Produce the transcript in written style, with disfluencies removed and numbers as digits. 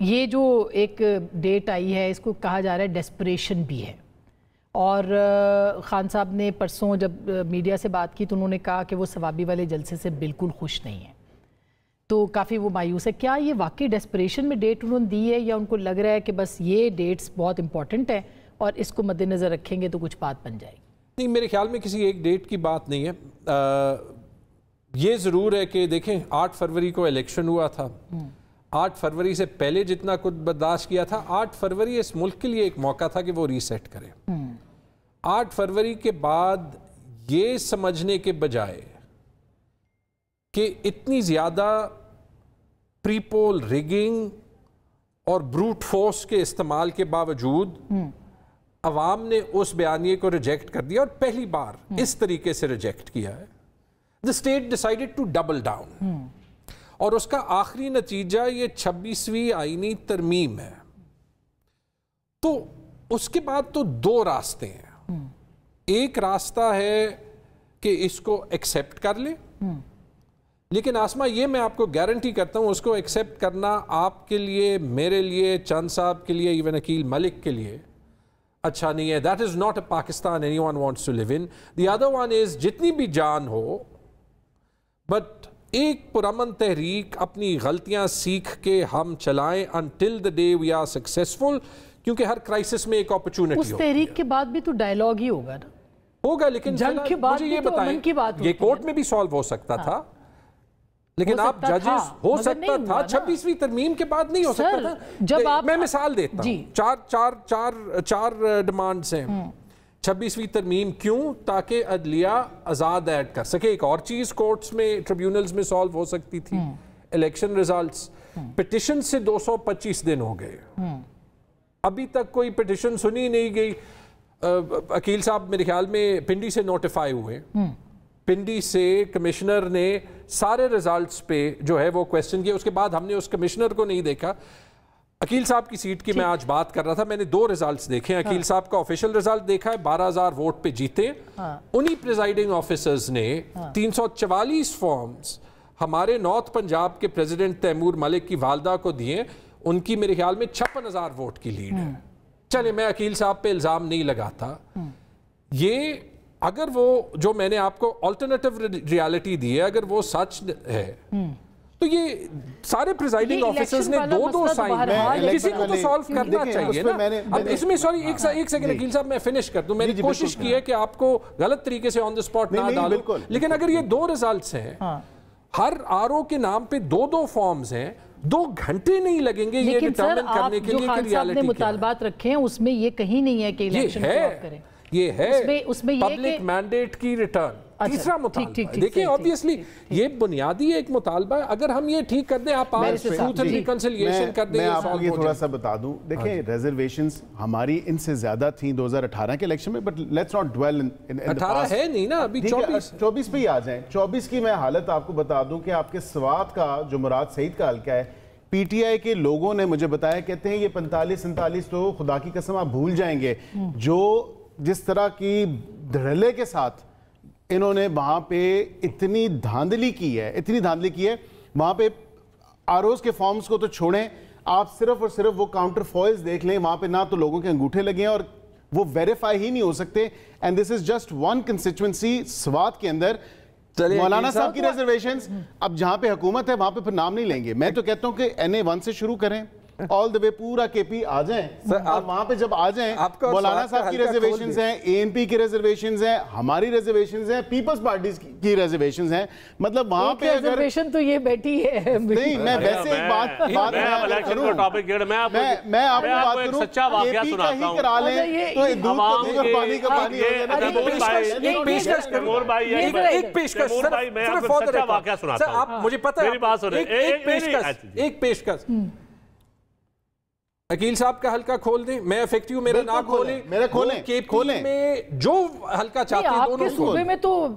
یہ جو ایک ڈیٹ آئی ہے اس کو کہا جا رہا ہے ڈیسپریشن بھی ہے، اور خان صاحب نے پرسوں جب میڈیا سے بات کی تو انہوں نے کہا کہ وہ ثوابی والے جلسے سے بالکل خوش نہیں ہیں، تو کافی وہ مایوس ہے۔ کیا یہ واقعی ڈیسپریشن میں ڈیٹ انہوں نے دی ہے، یا ان کو لگ رہا ہے کہ بس یہ ڈیٹس بہت امپورٹنٹ ہے اور اس کو مد نظر رکھیں گے تو کچھ بات بن جائے گی؟ نہیں، میرے خیال میں کسی ایک ڈیٹ کی بات نہیں ہے۔ یہ ضرور ہے کہ دیکھیں 8 فروری کو الیکشن ہوا تھا، 8 فروری سے پہلے جتنا کچھ برداشت کیا تھا، 8 فروری اس ملک کے لیے ایک موقع تھا کہ وہ ریسیٹ کرے۔ 8 فروری کے بعد یہ سمجھنے کے بجائے کہ اتنی زیادہ پری پول ریگنگ اور بروٹ فورس کے استعمال کے باوجود عوام نے اس بیانیے کو ریجیکٹ کر دیا، اور پہلی بار اس طریقے سے ریجیکٹ کیا ہے۔ The state decided to double down، اور اس کا آخری نتیجہ یہ 26ویں آئینی ترمیم ہے۔ تو اس کے بعد تو 2 راستے ہیں۔ ایک راستہ ہے کہ اس کو ایکسیپٹ کر لیں، لیکن آسمہ یہ میں آپ کو گارنٹی کرتا ہوں اس کو ایکسیپٹ کرنا آپ کے لیے، میرے لیے، چند صاحب کے لیے، ایون عقیل ملک کے لیے اچھا نہیں ہے۔ That is not a Pakistan anyone wants to live in۔ The other one is جتنی بھی جان ہو، بٹ ایک پرامن تحریک اپنی غلطیاں سیکھ کے ہم چلائیں until the day we are successful، کیونکہ ہر کرائسس میں ایک اپرچونٹی ہوتی ہے۔ اس تحریک کے بعد بھی تو ڈائیلاگ ہی ہوگا نا؟ ہوگا، لیکن جنگ کے بعد مجھے یہ بتائیں، یہ کورٹ میں بھی سالو ہو سکتا تھا، لیکن آپ ججز ہو سکتا تھا، 26ویں ترمیم کے بعد نہیں ہو سکتا تھا۔ میں مثال دیتا ہوں، چار ڈیمانڈز ہیں 26ویں ترمیم۔ کیوں؟ تاکہ عدلیہ آزاد ایڈ کر سکے۔ ایک اور چیز کورٹس میں، ٹریبیونلز میں سالو ہو سکتی تھی، الیکشن ریزلٹس۔ پٹیشن سے 225 دن ہو گئے، ابھی تک کوئی پٹیشن سنی نہیں گئی۔ عقیل صاحب میرے خیال میں پنڈی سے نوٹیفائی ہوئے، پنڈی سے کمشنر نے سارے ریزلٹس پہ جو ہے وہ کویسچن کیا۔ اس کے بعد ہم نے اس کمشنر کو نہیں دیکھا۔ عقیل صاحب کی سیٹ کی میں آج بات کر رہا تھا، میں نے 2 ریزلٹس دیکھے۔ عقیل صاحب کا آفیشل ریزلٹ دیکھا ہے، 12,000 ووٹ پہ جیتے۔ انہی پریزائڈنگ آفیسرز نے 344 فارمز ہمارے نارتھ پنجاب کے پریزیڈنٹ تیمور ملک کی والدہ کو دیے، ان کی میرے خیال میں 56,000 ووٹ کی لیڈ ہے۔ چلے، میں عقیل صاحب پہ الزام نہیں لگاتا۔ یہ اگر وہ جو میں نے آپ کو آلٹرنیٹیو ریالٹی دی ہے، اگر وہ سچ ہے تو یہ سارے پریزائڈنگ آفیسرز نے 2 سائن، کسی کو تو سالو کرنا چاہیے نا۔ اب اس میں سوری ایک سیکنڈ عقیل صاحب میں فنش کر دوں۔ میں نے کوشش کی ہے کہ آپ کو غلط طریقے سے آن دی اسپاٹ نہ ڈالوں، لیکن اگر یہ 2 ریزلٹس ہیں، ہر آر او کے نام پہ 2 فارمز ہیں، 2 گھنٹے نہیں لگیں گے یہ ڈٹرمن کرنے کے لیے کہ ریالٹی کیا ہے۔ لیکن سر، آپ جو خان صاحب نے مطالبات رکھے ہیں اس میں یہ کہیں نہیں ہے کہ الیکشن کو آپ کریں۔ یہ ہے پبلک مینڈیٹ کی ریٹرن۔ تیسرا مطالبہ دیکھیں، obviously یہ بنیادی ایک مطالبہ ہے، اگر ہم یہ ٹھیک کر دیں، آپ آج ٹروتھ اینڈ ریکنسیلیشن کر دیں۔ میں آپ کو یہ تھوڑا سا بتا دوں، دیکھیں ریزرویشنز ہماری ان سے زیادہ تھیں 2018 کے الیکشن میں، بٹ لیٹس ناٹ ڈویل ان 18 ہے نہیں نا، ابھی 24 پہ ہی آ جائیں۔ 24 کی میں حالت آپ کو بتا دوں کہ آپ کے سوات کا جو مراد سعید کا حلقہ ہے، پی ٹی آئی کے لوگوں نے مجھے بتایا، کہتے ہیں یہ 45-47 تو خدا کی قسم آپ بھول جائیں گے، جو جس طرح کی دھڑلے کے ساتھ انہوں نے وہاں پہ اتنی دھاندلی کی ہے، وہاں پہ آروز کے فارمز کو تو چھوڑیں، آپ صرف اور صرف وہ کاؤنٹر فوائلز دیکھ لیں، وہاں پہ نہ تو لوگوں کے انگوٹھے لگے ہیں اور وہ ویریفائی ہی نہیں ہو سکتے۔ And this is just 1 constituency Swat کے اندر۔ مولانا صاحب کی ریزرویشنز اب جہاں پہ حکومت ہے وہاں پہ پھر نام نہیں لیں گے۔ میں تو کہتا ہوں کہ NA1 سے شروع کریں، آل دا وے پورا کے پی آ جائیں، اور وہاں پہ جب آ جائیں مولانا صاحب کی ریزرویشنز ہیں، ANP کی ریزرویشنز ہیں، ہماری ریزرویشنز ہیں، پیپلز پارٹیز کی ریزرویشنز ہیں، مطلب وہاں پہ اگر ریزرویشن تو یہ بیٹھی ہے نہیں، میں ویسے ایک بات میں آپ کو بات کروں، کے پی کا ہی کرا لیں تو دودھ کا دودھ اور پانی کا پانی ہو جائے۔ ایک پیشکش کروں، ایک پیشکش صرف فادر واقعہ سناتا ہوں، آپ مجھے پتہ ہے، ایک پیشکش عقیل صاحب کا حلقہ کھول دیں، میں افیکٹیو میرا نہ کھولیں، میرا کھولیں، کے پی میں جو حلقہ چاہتے ہیں دونوں آپ کے صوبے میں تو